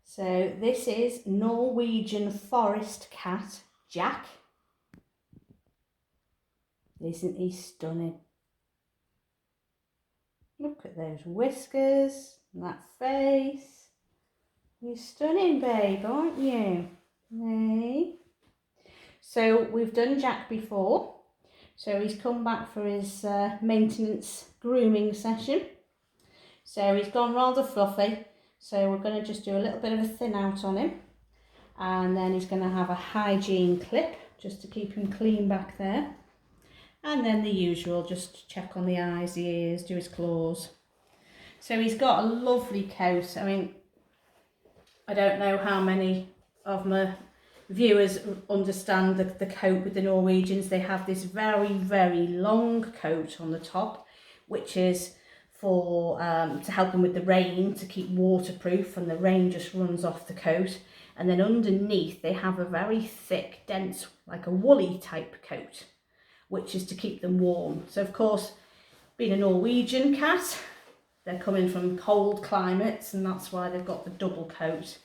So this is Norwegian forest cat Jack. Isn't he stunning? Look at those whiskers and that face. You're stunning, babe, aren't you? Hey. So we've done Jack before. So he's come back for his maintenance grooming session. So he's gone rather fluffy. So we're going to just do a little bit of a thin out on him. And then he's going to have a hygiene clip just to keep him clean back there. And then the usual, just check on the eyes, the ears, do his claws. So he's got a lovely coat. I mean, I don't know how many of my viewers understand the coat with the Norwegians. They have this very, very long coat on the top, which is for to help them with the rain, to keep waterproof, and the rain just runs off the coat. And then underneath they have a very thick, dense, like a woolly type coat, which is to keep them warm. So of course, being a Norwegian cat, they're coming from cold climates, and that's why they've got the double coat.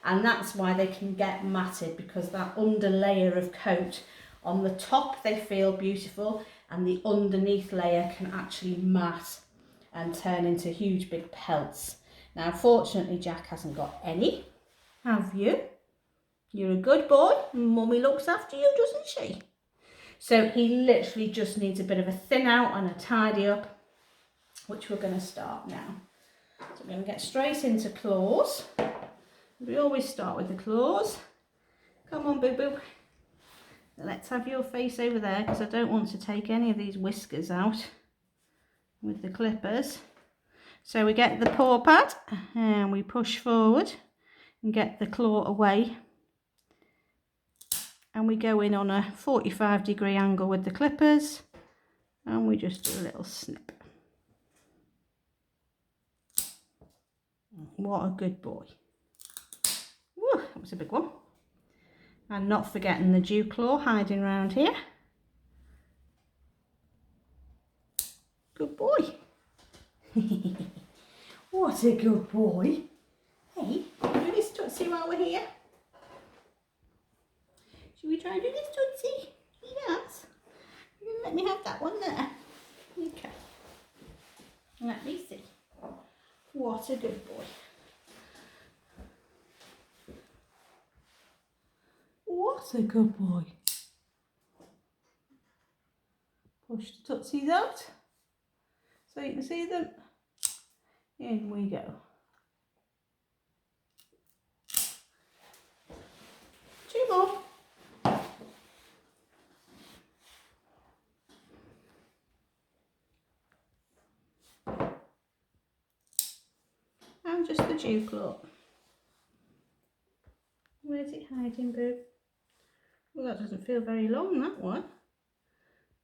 And that's why they can get matted, because that under layer of coat, on the top they feel beautiful, and the underneath layer can actually mat and turn into huge big pelts. Now fortunately Jack hasn't got any, have you? You're a good boy, mummy looks after you, doesn't she? So he literally just needs a bit of a thin out and a tidy up, which we're going to start now. So we're going to get straight into claws. We always start with the claws. Come on, boo-boo. Let's have your face over there, because I don't want to take any of these whiskers out with the clippers. So we get the paw pad and we push forward and get the claw away. And we go in on a 45-degree angle with the clippers, and we just do a little snip. What a good boy. Woo, that was a big one. And not forgetting the dew claw hiding around here. Good boy. What a good boy. Hey, do this tootsie while we're here. Should we try and do this tootsie? Yes. Let me have that one there. Okay. Let me see. What a good boy. What a good boy. Push the tootsies out so you can see them. In we go. Two more. And just the dew claw. Where's it hiding, boo? Well, that doesn't feel very long, that one.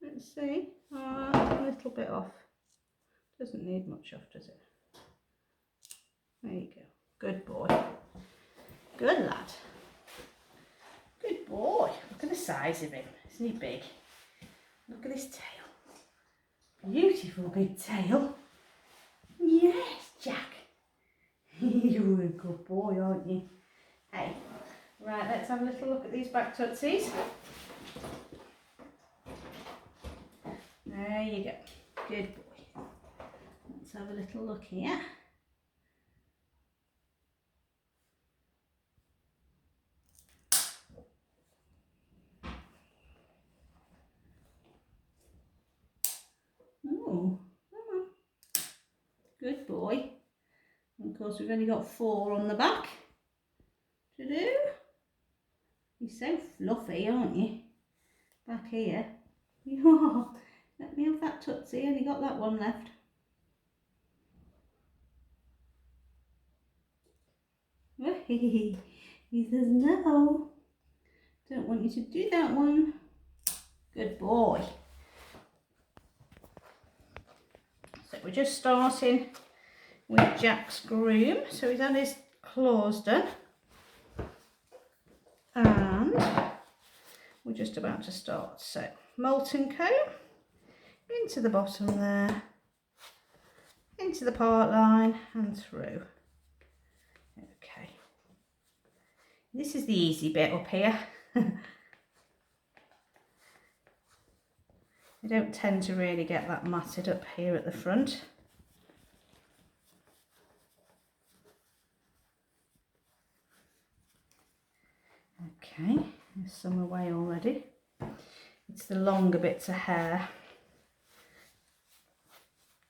Let's see. A little bit off. Doesn't need much off, does it? There you go. Good boy. Good lad. Good boy. Look at the size of him. Isn't he big? Look at his tail. Beautiful big tail. Yes, Jack. You're a good boy, aren't you? Hey. Right, let's have a little look at these back tootsies. There you go. Good boy. Let's have a little look here. Oh, come on. Good boy. And of course we've only got 4 on the back to do. You're so fluffy, aren't you? Back here. You are. Let me have that tootsie. Only got that one left. He says no. Don't want you to do that one. Good boy. So we're just starting with Jack's Groom. So he's had his claws done. And we're just about to start. So molten comb into the bottom there, into the part line and through. Okay, This is the easy bit up here. I don't tend to really get that matted up here at the front. Okay, there's some away already. It's the longer bits of hair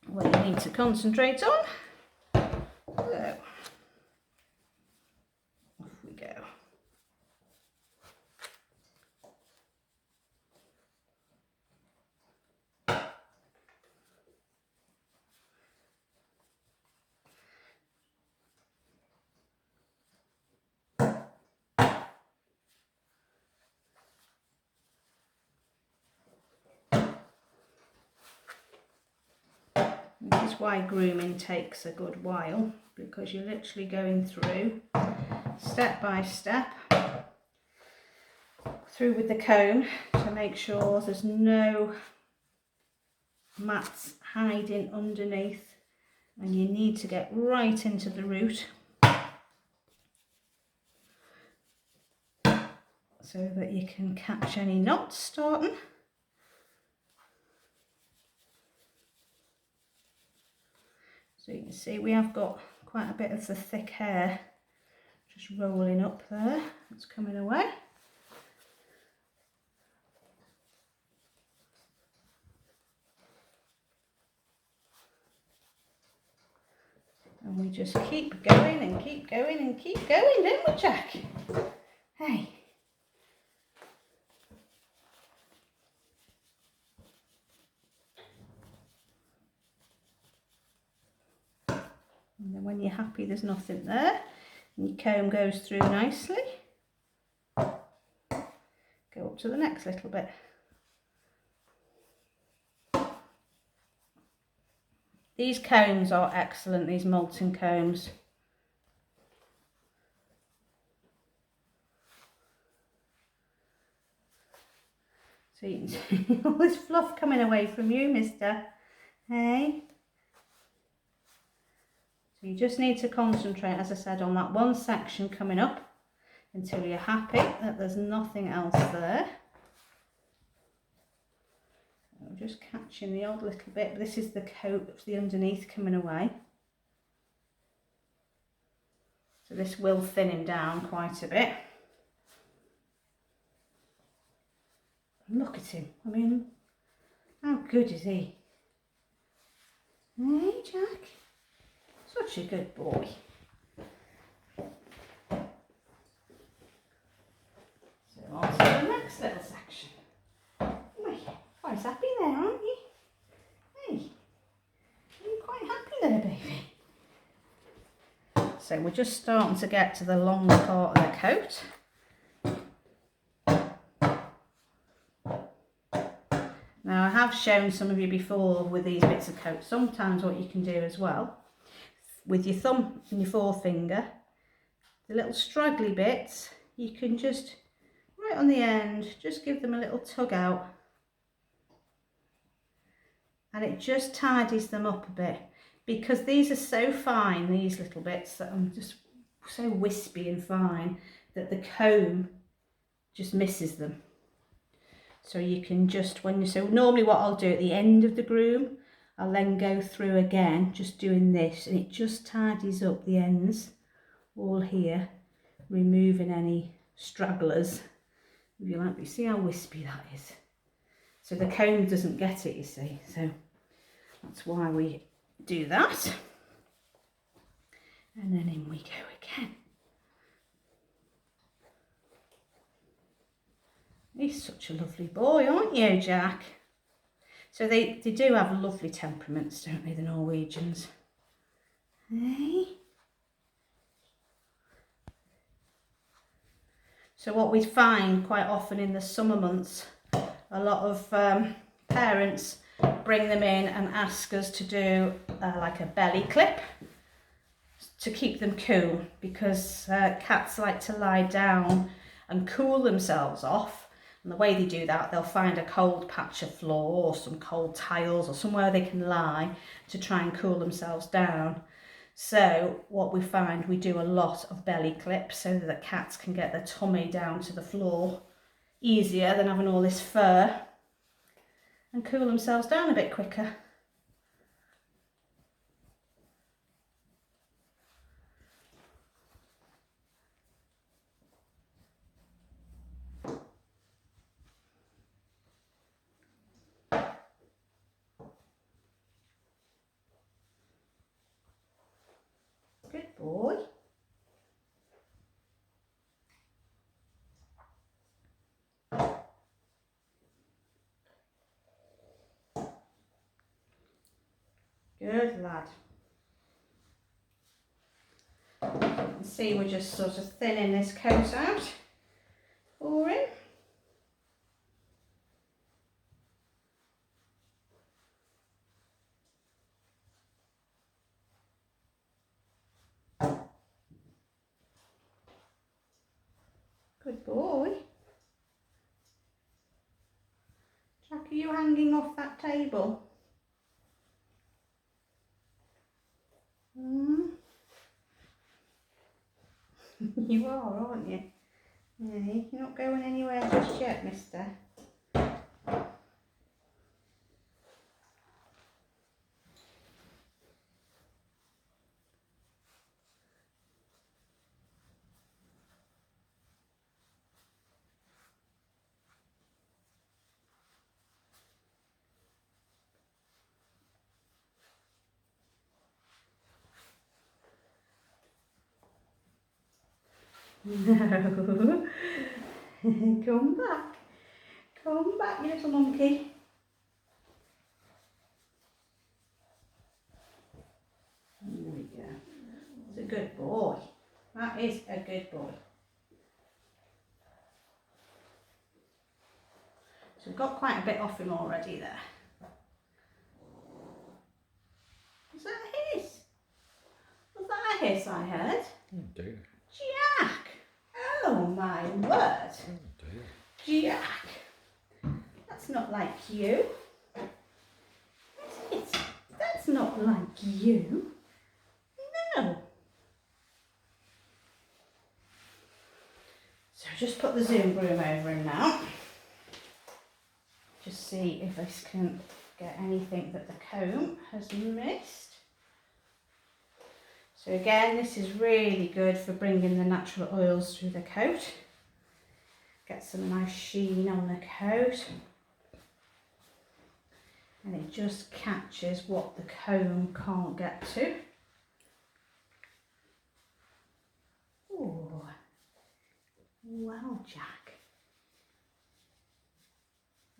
what you need to concentrate on. So, off we go. This is why grooming takes a good while, because you're literally going through step by step through with the comb to make sure there's no mats hiding underneath, and you need to get right into the root so that you can catch any knots starting. So you can see we have got quite a bit of the thick hair just rolling up there. It's coming away. And we just keep going and keep going and keep going, don't we, Jack? Hey. And then when you're happy there's nothing there, and your comb goes through nicely, go up to the next little bit. These combs are excellent, these molten combs. So you can see all this fluff coming away from you, mister. Hey? So you just need to concentrate, as I said, on that one section coming up until you're happy that there's nothing else there. I'm just catching the odd little bit, but this is the coat of the underneath coming away. So this will thin him down quite a bit. Look at him, I mean, how good is he? Hey, Jack? Such a good boy. So on to the next little section. Oh, quite happy there, aren't you? Hey, you're quite happy there, baby. So we're just starting to get to the long part of the coat. Now I have shown some of you before with these bits of coat, sometimes what you can do as well, with your thumb and your forefinger, the little straggly bits, you can just, right on the end, just give them a little tug out. And it just tidies them up a bit, because these are so fine, these little bits, that I'm just so wispy and fine, that the comb just misses them. So you can just, so normally what I'll do at the end of the groom, I'll then go through again, just doing this, and it just tidies up the ends, all here, removing any stragglers, if you like. But you see how wispy that is? So the comb doesn't get it, you see, so that's why we do that. And then in we go again. He's such a lovely boy, aren't you, Jack? So they do have lovely temperaments, don't they, the Norwegians? Hey? So what we find quite often in the summer months, a lot of parents bring them in and ask us to do like a belly clip to keep them cool, because cats like to lie down and cool themselves off. And the way they do that, they'll find a cold patch of floor or some cold tiles or somewhere they can lie to try and cool themselves down. So what we find, we do a lot of belly clips so that the cats can get their tummy down to the floor easier than having all this fur, and cool themselves down a bit quicker. Good boy. Good lad. You can see we're just sort of thinning this coat out for him. Good boy. Jack, are you hanging off that table? You are, aren't you? Yeah, you're not going anywhere just yet, mister. No. Come back. Come back, you little monkey. There we go. It's a good boy. That is a good boy. So we've got quite a bit off him already there. Was that a hiss? Was that a hiss I heard? Oh dear. Jack! Oh my word! Oh dear. Jack! That's not like you. Is it? That's not like you. No. So just put the Zoom broom over him now. Just see if I can get anything that the comb has missed. So again, this is really good for bringing the natural oils through the coat. Get some nice sheen on the coat. And it just catches what the comb can't get to. Oh, well, Jack.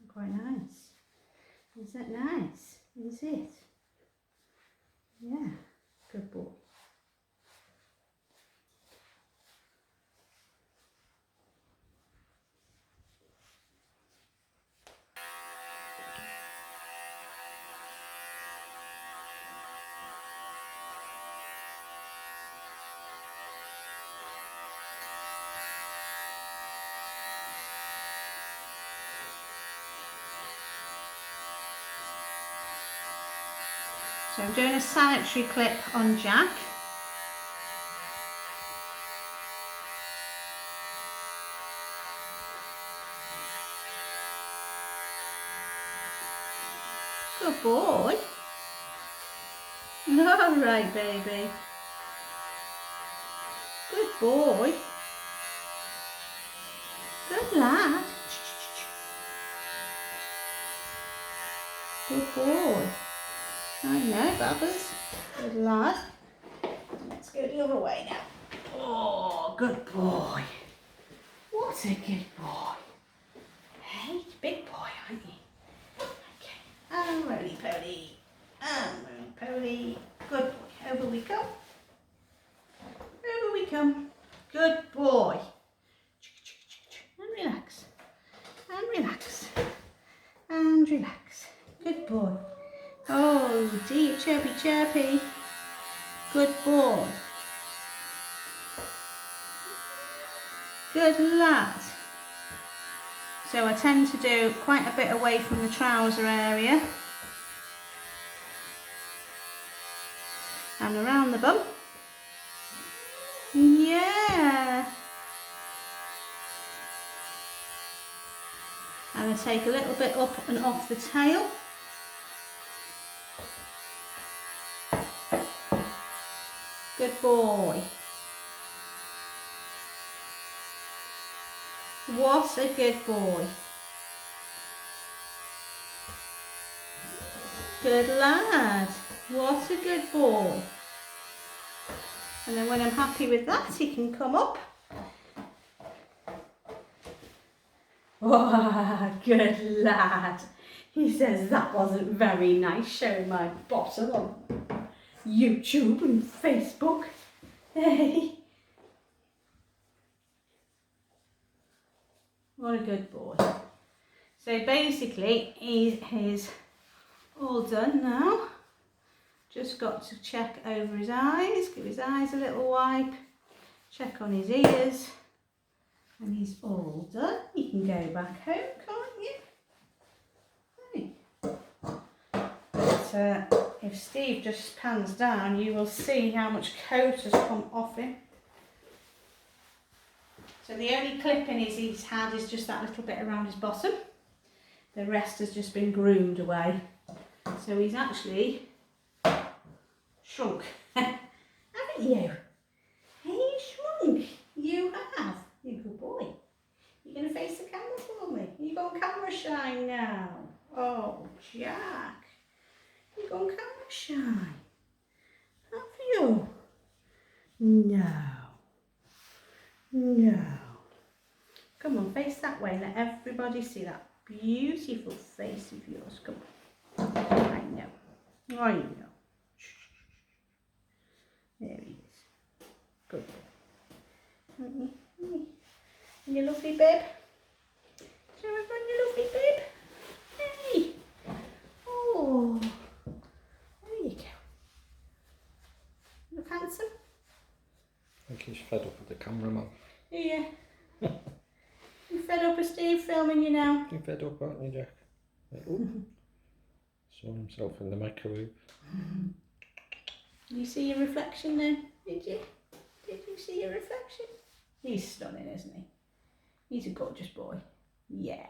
Quite nice. Is that nice? Is it? Yeah, good boy. So I'm doing a sanitary clip on Jack. Good boy. All right, baby. Good boy. Good lad. Good boy. I know, Babbers. Good lad. Let's go the other way now. Oh, good boy. What a good boy. Hey, big boy, aren't you? Okay. And roly-poly. And roly-poly. Good boy. Over we come. Over we come. Good boy. And relax. And relax. And relax. Good boy. Oh dear, chirpy chirpy. Good boy. Good lad. So I tend to do quite a bit away from the trouser area. And around the bum. Yeah. And I take a little bit up and off the tail. Good boy. What a good boy. Good lad. What a good boy. And then when I'm happy with that, he can come up. Oh, good lad. He says that wasn't very nice, showing my bottom on YouTube and Facebook. Hey. What a good boy. So basically, he's all done now. Just got to check over his eyes, give his eyes a little wipe, check on his ears, and he's all done. You can go back home, can't you? Hey. But if Steve just pans down, you will see how much coat has come off him. So the only clipping he's had is just that little bit around his bottom. The rest has just been groomed away. So he's actually shrunk, haven't you? Hey, shrunk. You have. You're a good boy. You're going to face the camera for me. You go on camera shy now. Oh, Jack. You go on camera shy. Have you? No. No. Come on, face that way and let everybody see that beautiful face of yours. Come on. I know. I know. There he is. Good boy. And your lovely babe. Show everyone your lovely babe. Hey. Oh. There you go. Look handsome. I think he's fed up with the cameraman. Yeah. You fed up with Steve filming you now? You fed up, aren't you, Jack? Saw himself in the microwave. You see your reflection then? Did you? Did you see your reflection? He's stunning, isn't he? He's a gorgeous boy. Yeah.